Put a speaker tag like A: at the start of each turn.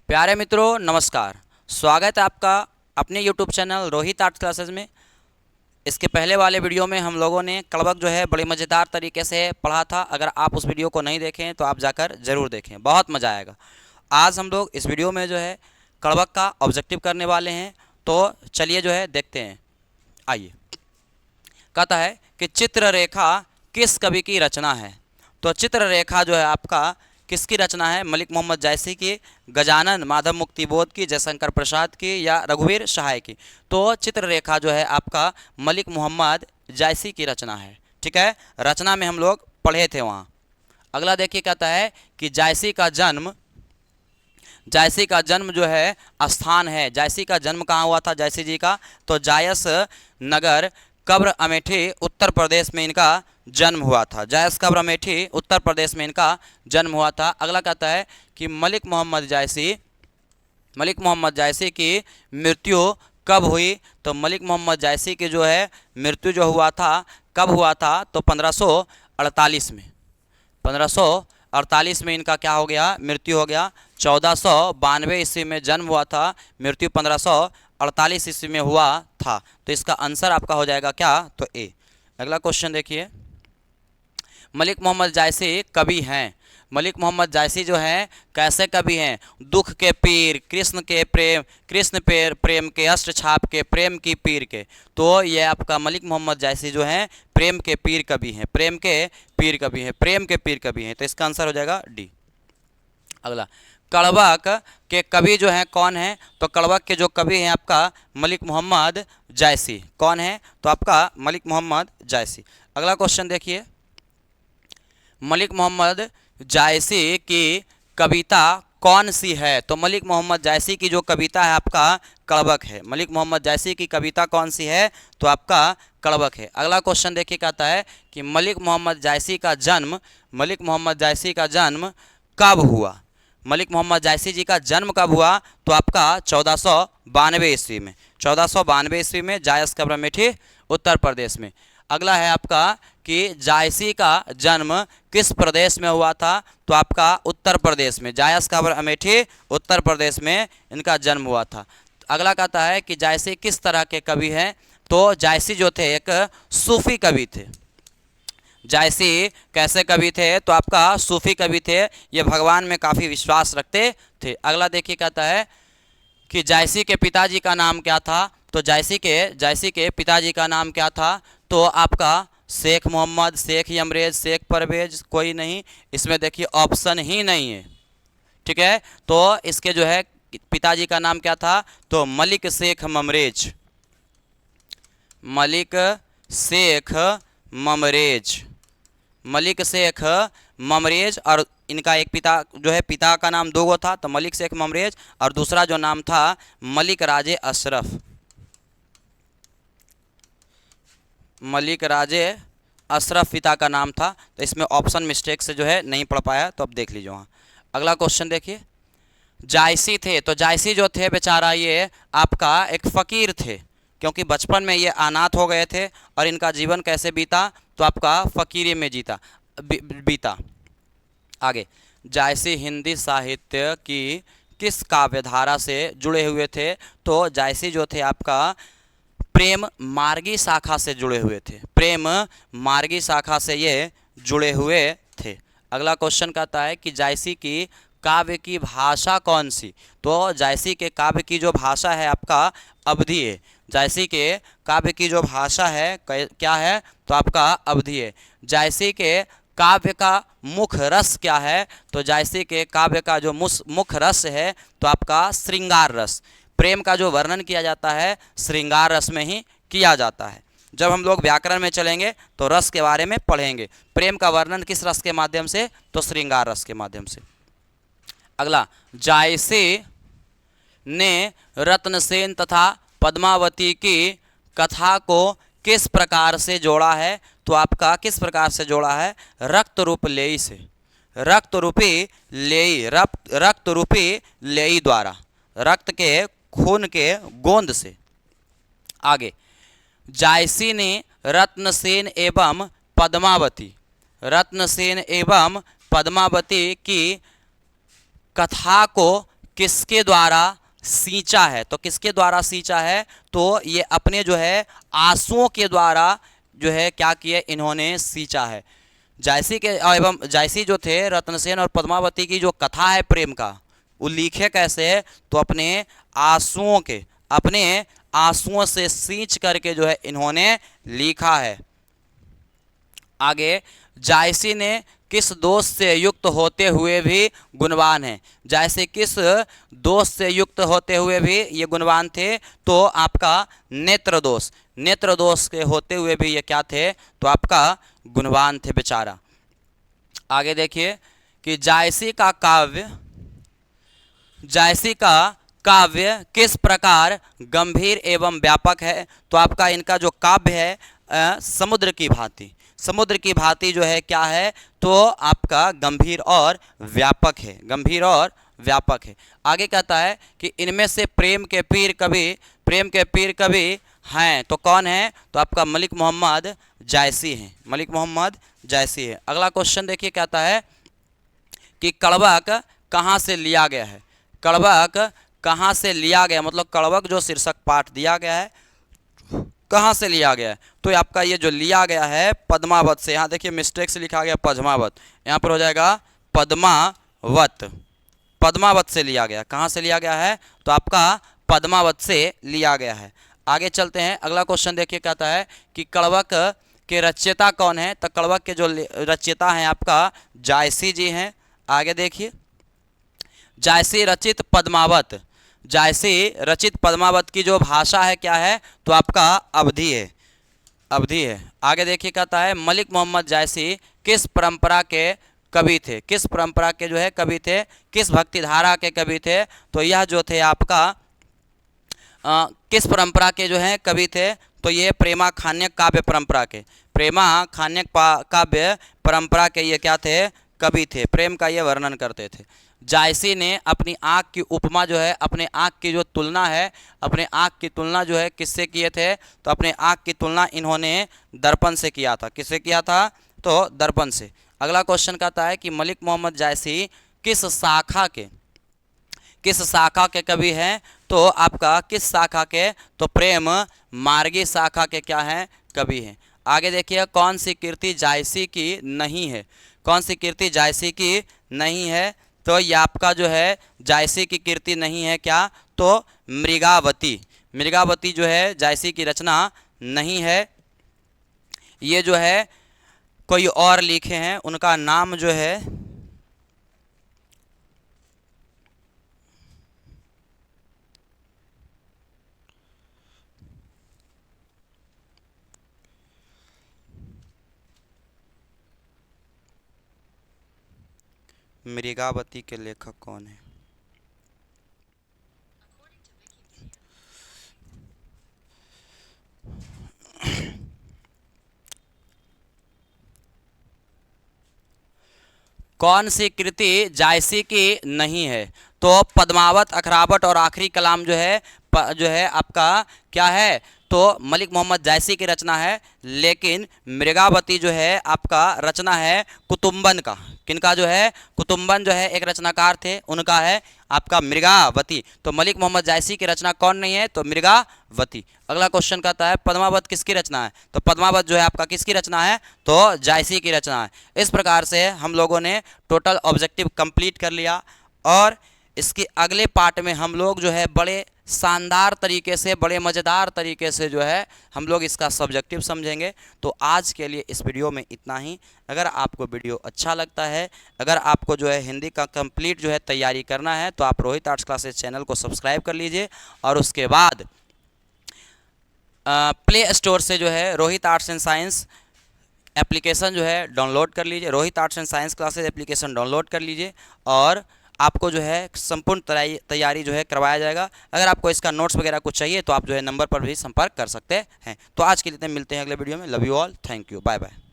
A: प्यारे मित्रों नमस्कार। स्वागत है आपका अपने YouTube channel Rohit arts classes में। इसके पहले वाले वीडियो में हम लोगों ने कड़वक जो है बड़े मज़ेदार तरीके से पढ़ा था। अगर आप उस वीडियो को नहीं देखें तो आप जाकर ज़रूर देखें, बहुत मज़ा आएगा। आज हम लोग इस वीडियो में जो है कड़वक का ऑब्जेक्टिव करने वाले हैं, तो चलिए जो है देखते हैं। आइए, कहता है कि चित्ररेखा किस कवि की रचना है। तो चित्ररेखा जो है आपका किसकी रचना है? मलिक मोहम्मद जायसी की, गजानन माधव मुक्तिबोध की, जयशंकर प्रसाद की या रघुवीर सहाय की। तो चित्ररेखा जो है आपका मलिक मोहम्मद जायसी की रचना है। ठीक है, रचना में हम लोग पढ़े थे वहाँ। अगला देखिए, कहता है कि जायसी का जन्म जो है स्थान है। जायसी का जन्म कहाँ हुआ था जायसी जी का? तो जायस नगर कब्र अमेठी उत्तर प्रदेश में इनका जन्म हुआ था। जायस कब्र अमेठी उत्तर प्रदेश में इनका जन्म हुआ था। अगला कहता है कि मलिक मोहम्मद जायसी की मृत्यु कब हुई? तो मलिक मोहम्मद जायसी की जो है मृत्यु जो हुआ था कब हुआ था? तो 1548 में। 1548 में इनका क्या हो गया? मृत्यु हो गया। 1492 ईस्वी में जन्म हुआ था, मृत्यु 1548 ईस्वी में हुआ था। तो इसका आंसर आपका हो जाएगा क्या? तो ए। अगला क्वेश्चन देखिए, मलिक मोहम्मद जायसी कवि हैं। मलिक मोहम्मद जायसी जो हैं कैसे कवि हैं? दुख के पीर, कृष्ण प्रेम के, अष्ट छाप के, प्रेम की पीर के। तो ये आपका मलिक मोहम्मद जायसी जो हैं प्रेम के पीर कवि हैं, प्रेम के पीर कवि हैं। तो इसका आंसर हो जाएगा डी। अगला, कड़वक के कवि जो हैं कौन हैं? तो कड़वक के जो कवि हैं आपका मलिक मोहम्मद जायसी। कौन है? तो आपका मलिक मोहम्मद जायसी। अगला क्वेश्चन देखिए, मलिक मोहम्मद जायसी की कविता कौन सी है? तो मलिक मोहम्मद जायसी की जो कविता है आपका कड़वक है। मलिक मोहम्मद जायसी की कविता कौन सी है? तो आपका कड़वक है। अगला क्वेश्चन देखिए, कहता है कि मलिक मोहम्मद जायसी का जन्म कब हुआ? मलिक मोहम्मद जायसी जी का जन्म कब हुआ? तो आपका 1492 ईस्वी में। 1492 ईस्वी में, जायस कब्र अमेठी उत्तर प्रदेश में। अगला है आपका कि जायसी का जन्म किस प्रदेश में हुआ था? तो आपका उत्तर प्रदेश में। जायस कब्र अमेठी उत्तर प्रदेश में इनका जन्म हुआ था। अगला कहता है कि जायसी किस तरह के कवि हैं? तो जायसी जो थे एक सूफी कवि थे। जायसी कैसे कवि थे? तो आपका सूफी कवि थे। ये भगवान में काफ़ी विश्वास रखते थे। अगला देखिए, कहता है कि जायसी के पिताजी का नाम क्या था? तो जायसी के पिताजी का नाम क्या था? तो आपका शेख मोहम्मद, शेख यमरेज, शेख परवेज, कोई नहीं। इसमें देखिए ऑप्शन ही नहीं है। ठीक है, तो इसके जो है पिताजी का नाम क्या था? तो मलिक शेख ममरेज। और इनका एक पिता जो है, पिता का नाम दो था, तो मलिक शेख ममरेज, और दूसरा जो नाम था मलिक राजे अशरफ पिता का नाम था। तो इसमें ऑप्शन मिस्टेक से जो है नहीं पढ़ पाया, तो अब देख लीजिए वहाँ। अगला क्वेश्चन देखिए, जायसी थे, तो जायसी जो थे बेचारा ये आपका एक फ़कीर थे, क्योंकि बचपन में ये अनाथ हो गए थे और इनका जीवन कैसे बीता? तो आपका फ़कीरी में बीता। आगे, जायसी हिंदी साहित्य की किस काव्यधारा से जुड़े हुए थे? तो जायसी जो थे आपका प्रेम मार्गी शाखा से जुड़े हुए थे। प्रेम मार्गी शाखा से ये जुड़े हुए थे। अगला क्वेश्चन कहता है कि जायसी की काव्य की भाषा कौन सी? तो जायसी के काव्य की जो भाषा है आपका अवधी है। जायसी के काव्य की जो भाषा है क्या है? तो आपका अवधी है। जायसी के काव्य का मुख्य रस क्या है? तो जायसी के काव्य का जो मुख्य रस है तो आपका श्रृंगार रस। प्रेम का जो वर्णन किया जाता है श्रृंगार रस में ही किया जाता है। जब हम लोग व्याकरण में चलेंगे तो रस के बारे में पढ़ेंगे। प्रेम का वर्णन किस रस के माध्यम से? तो श्रृंगार रस के माध्यम से। अगला, जायसी ने रत्नसेन तथा पद्मावती की कथा को किस प्रकार से जोड़ा है? तो आपका किस प्रकार से जोड़ा है? रक्त रूपी लेई द्वारा, रक्त के खून के गोंद से। आगे, जायसी ने रत्नसेन एवं पद्मावती की कथा को किसके द्वारा सींचा है। तो किसके द्वारा सींचा है, तो ये अपने जो है आंसुओं के द्वारा जो है क्या किए, इन्होंने सींचा है। जायसी के एवं जायसी जो थे रत्नसेन और पद्मावती की जो कथा है प्रेम का, वो लिखे कैसे है, तो अपने आंसुओं से सींच करके जो है इन्होंने लिखा है। आगे, जायसी ने किस दोष से युक्त होते हुए भी गुणवान है। जायसी किस दोष से युक्त होते हुए भी ये गुणवान थे, तो आपका नेत्र दोष के होते हुए भी ये क्या थे, तो आपका गुणवान थे बेचारा। आगे देखिए कि जायसी का काव्य किस प्रकार गंभीर एवं व्यापक है। तो आपका इनका जो काव्य है समुद्र की भांति जो है क्या है, तो आपका गंभीर और व्यापक है। आगे कहता है कि इनमें से प्रेम के पीर कवि हैं, तो कौन है, तो आपका मलिक मोहम्मद जायसी हैं। अगला क्वेश्चन देखिए, कहता है कि कड़वक कहाँ से लिया गया है। मतलब कड़वक जो शीर्षक पाठ दिया गया है कहाँ से लिया गया है, तो आपका ये जो लिया गया है पद्मावत से। यहाँ देखिए मिस्टेक से लिखा गया पद्मावत, यहाँ पर हो जाएगा पद्मावत से लिया गया। कहाँ से लिया गया है, तो आपका पद्मावत से लिया गया है। आगे चलते हैं, अगला क्वेश्चन देखिए, कहता है कि कड़वक के रचयिता कौन है। तो कड़वक के जो रचयिता हैं आपका जायसी जी हैं। आगे देखिए, जायसी रचित पद्मावत की जो भाषा है क्या है, तो आपका अवधी है। आगे देखिए, कहता है मलिक मोहम्मद जायसी किस परंपरा के कवि थे। किस परंपरा के जो है कवि थे, किस भक्ति धारा के कवि थे, तो यह जो थे आपका किस परंपरा के जो है कवि थे, तो ये प्रेमाखान्यक काव्य परंपरा के ये क्या थे, कवि थे। प्रेम का ये वर्णन करते थे। जायसी ने अपनी आँख की उपमा जो है, अपने आँख की जो तुलना है, अपने आँख की तुलना जो है किससे किए थे, तो अपने आँख की तुलना इन्होंने दर्पण से किया था। किससे किया था, तो दर्पण से। अगला क्वेश्चन कहता है कि मलिक मोहम्मद जायसी किस शाखा के कवि हैं। तो आपका किस शाखा के, तो प्रेम मार्गी शाखा के क्या हैं, कवि हैं। आगे देखिए, कौन सी कीर्ति जायसी की नहीं है, तो ये आपका जो है जायसी की कीर्ति नहीं है क्या, तो मृगावती जो है जायसी की रचना नहीं है। ये जो है कोई और लिखे हैं, उनका नाम जो है मृगावती के लेखक कौन है। कौन सी कृति जायसी की नहीं है, तो पद्मावत, अखरावट और आखिरी कलाम जो है आपका क्या है, तो मलिक मोहम्मद जायसी की रचना है। लेकिन मृगावती जो है आपका रचना है कुतुम्बन का। किनका जो है, कुतुम्बन जो है एक रचनाकार थे, उनका है आपका मृगावती। तो मलिक मोहम्मद जायसी की रचना कौन नहीं है, तो मृगावती। अगला क्वेश्चन कहता है पद्मावत किसकी रचना है। तो पद्मावत जो है आपका किसकी रचना है, तो जायसी की रचना है। इस प्रकार से हम लोगों ने टोटल ऑब्जेक्टिव कंप्लीट कर लिया, और इसके अगले पार्ट में हम लोग जो है बड़े शानदार तरीके से, बड़े मज़ेदार तरीके से जो है हम लोग इसका सब्जेक्टिव समझेंगे। तो आज के लिए इस वीडियो में इतना ही। अगर आपको वीडियो अच्छा लगता है, अगर आपको जो है हिंदी का कंप्लीट जो है तैयारी करना है, तो आप रोहित आर्ट्स क्लासेस चैनल को सब्सक्राइब कर लीजिए, और उसके बाद प्ले स्टोर से जो है Rohit arts and science application जो है डाउनलोड कर लीजिए। Rohit arts and science classes application download कर लीजिए, और आपको जो है संपूर्ण तैयारी जो है करवाया जाएगा। अगर आपको इसका नोट्स वगैरह कुछ चाहिए, तो आप जो है नंबर पर भी संपर्क कर सकते हैं। तो आज के लिए मिलते हैं अगले वीडियो में। Love you all, thank you, bye bye.